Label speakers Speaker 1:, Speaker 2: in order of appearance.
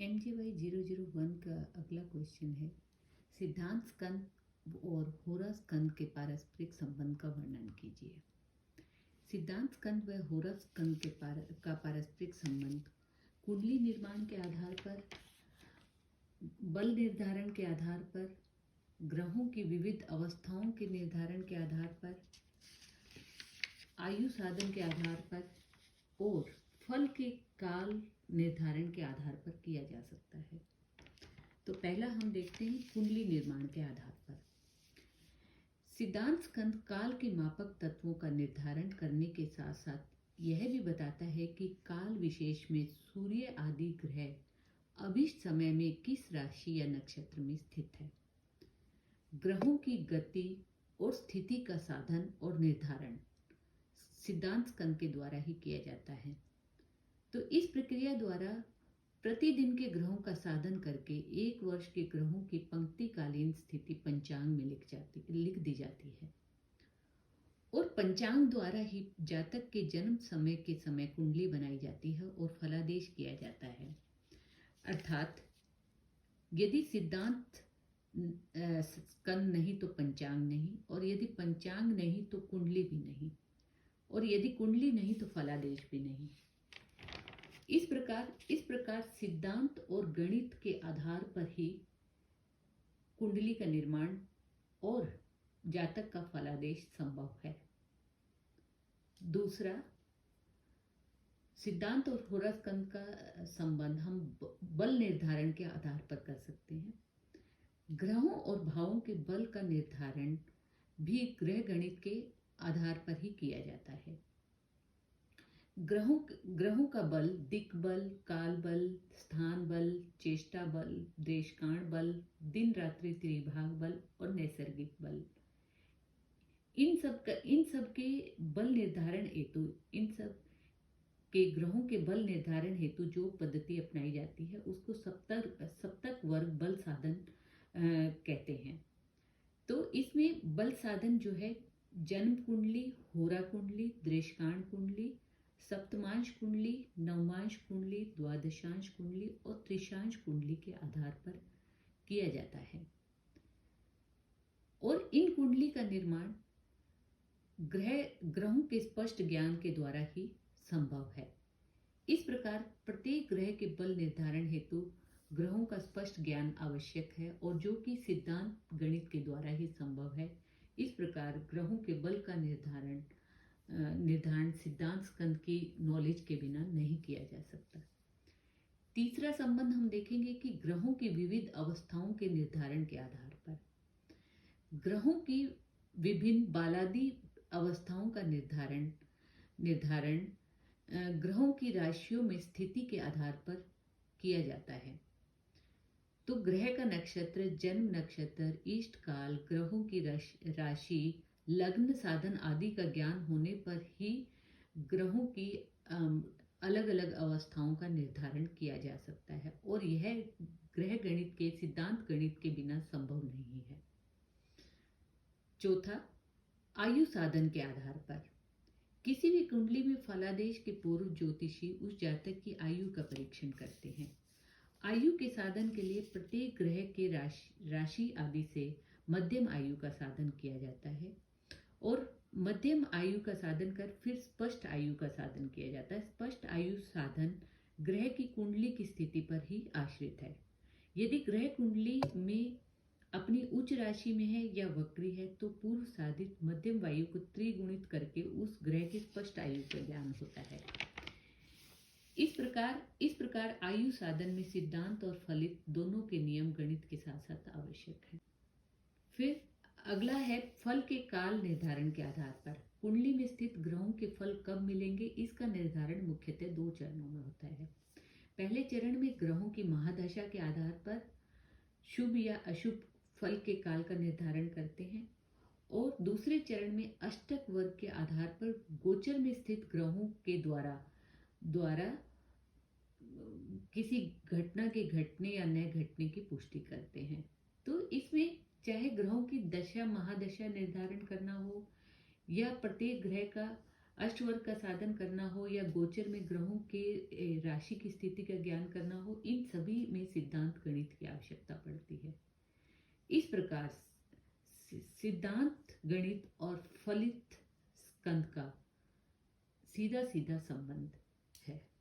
Speaker 1: MJY 001 का अगला question है, सिद्धांत स्कंद और होरा स्कंद के पारस्परिक संबंध का वर्णन कीजिए। सिद्धांत स्कंद व होरा स्कंद का पारस्परिक संबंध कुंडली निर्माण के आधार पर, बल निर्धारण के आधार पर, ग्रहों की विविध अवस्थाओं के निर्धारण के आधार पर, आयु साधन के आधार पर और फल के काल निर्धारण के आधार पर किया जा सकता है। तो पहला हम देखते हैं कुंडली निर्माण के आधार पर। सिद्धांत स्कंद काल के मापक तत्वों का निर्धारण करने के साथ साथ यह भी बताता है कि काल विशेष में सूर्य आदि ग्रह अभिष्ट समय में किस राशि या नक्षत्र में स्थित है। ग्रहों की गति और स्थिति का साधन और निर्धारण सिद्धांत स्कंद के द्वारा ही किया जाता है। तो इस प्रक्रिया द्वारा प्रतिदिन के ग्रहों का साधन करके एक वर्ष के ग्रहों की पंक्तिकालीन स्थिति पंचांग में लिख दी जाती है और पंचांग द्वारा ही जातक के जन्म समय के समय कुंडली बनाई जाती है और फलादेश किया जाता है। अर्थात यदि सिद्धांत स्कंद नहीं तो पंचांग नहीं, और यदि पंचांग नहीं तो कुंडली भी नहीं, और यदि कुंडली नहीं तो फलादेश भी नहीं। इस प्रकार सिद्धांत और गणित के आधार पर ही कुंडली का निर्माण और जातक का फलादेश संभव है। दूसरा, सिद्धांत और होरा स्कंद का संबंध हम बल निर्धारण के आधार पर कर सकते हैं। ग्रहों और भावों के बल का निर्धारण भी ग्रह गणित के आधार पर ही किया जाता है। ग्रहों का बल दिक्बल, काल बल, स्थान बल, चेष्टा बल, देशकाण बल, दिन रात्रि त्रिभाग बल और नैसर्गिक बल, इन सब के बल निर्धारण हेतु, इन सब के ग्रहों के बल निर्धारण हेतु जो पद्धति अपनाई जाती है उसको सप्तक वर्ग बल साधन कहते हैं। तो इसमें बल साधन जो है जन्म कुंडली, होरा कुंडली, देशकाण कुंडली, सप्तमांश कुंडली, नवमांश कुंडली, द्वादशांश कुंडली और त्रिशांश कुंडली के आधार पर किया जाता है और इन कुंडली का निर्माण ग्रहों के स्पष्ट ज्ञान के द्वारा ही संभव है। इस प्रकार प्रत्येक ग्रह के बल निर्धारण हेतु ग्रहों का स्पष्ट ज्ञान आवश्यक है और जो कि सिद्धांत गणित के द्वारा ही संभव है। इस प्रकार ग्रहों के बल का निर्धारण सिद्धांत स्कंद की नॉलेज के बिना नहीं किया जा सकता। तीसरा संबंध हम देखेंगे कि ग्रहों की विविध अवस्थाओं के निर्धारण के आधार पर, ग्रहों की विभिन्न बालादी अवस्थाओं का निर्धारण ग्रहों की राशियों में स्थिति के आधार पर किया जाता है। तो ग्रह का नक्षत्र, जन्म नक्षत्र, इष्ट काल, ग्रहों की राशि, लग्न साधन आदि का ज्ञान होने पर ही ग्रहों की अलग अलग अवस्थाओं का निर्धारण किया जा सकता है और यह ग्रह गणित के, सिद्धांत गणित के बिना संभव नहीं है। चौथा, आयु साधन के आधार पर किसी भी कुंडली में फलादेश के पूर्व ज्योतिषी उस जातक की आयु का परीक्षण करते हैं। आयु के साधन के लिए प्रत्येक ग्रह के राशि आदि से मध्यम आयु का साधन किया जाता है और मध्यम आयु का साधन कर फिर स्पष्ट आयु का साधन किया जाता है। स्पष्ट आयु साधन ग्रह की कुंडली की स्थिति पर ही आश्रित है। यदि ग्रह कुंडली में अपनी उच्च राशि में है या वक्री है तो पूर्व साधित मध्यम वायु को त्रिगुणित करके उस ग्रह की स्पष्ट आयु का ज्ञान होता है। इस प्रकार आयु साधन में सिद्धांत और फलित दोनों के नियम गणित के साथ साथ आवश्यक है। फिर अगला है फल के काल निर्धारण के आधार पर कुंडली में स्थित ग्रहों के फल कब मिलेंगे, इसका निर्धारण मुख्यतः 2 चरणों में होता है। पहले चरण में ग्रहों की महादशा के आधार पर शुभ या अशुभ फल के काल का निर्धारण करते हैं और दूसरे चरण में अष्टक वर्ग के आधार पर गोचर में स्थित ग्रहों के द्वारा किसी घटना के घटने या न घटने की पुष्टि करते हैं। तो इसमें चाहे ग्रहों की दशा महादशा निर्धारण करना हो या प्रत्येक ग्रह का अष्टवर्ग का साधन करना हो या गोचर में ग्रहों के राशि की स्थिति का ज्ञान करना हो, इन सभी में सिद्धांत गणित की आवश्यकता पड़ती है। इस प्रकार सिद्धांत गणित और फलित स्कंद का सीधा सीधा संबंध है।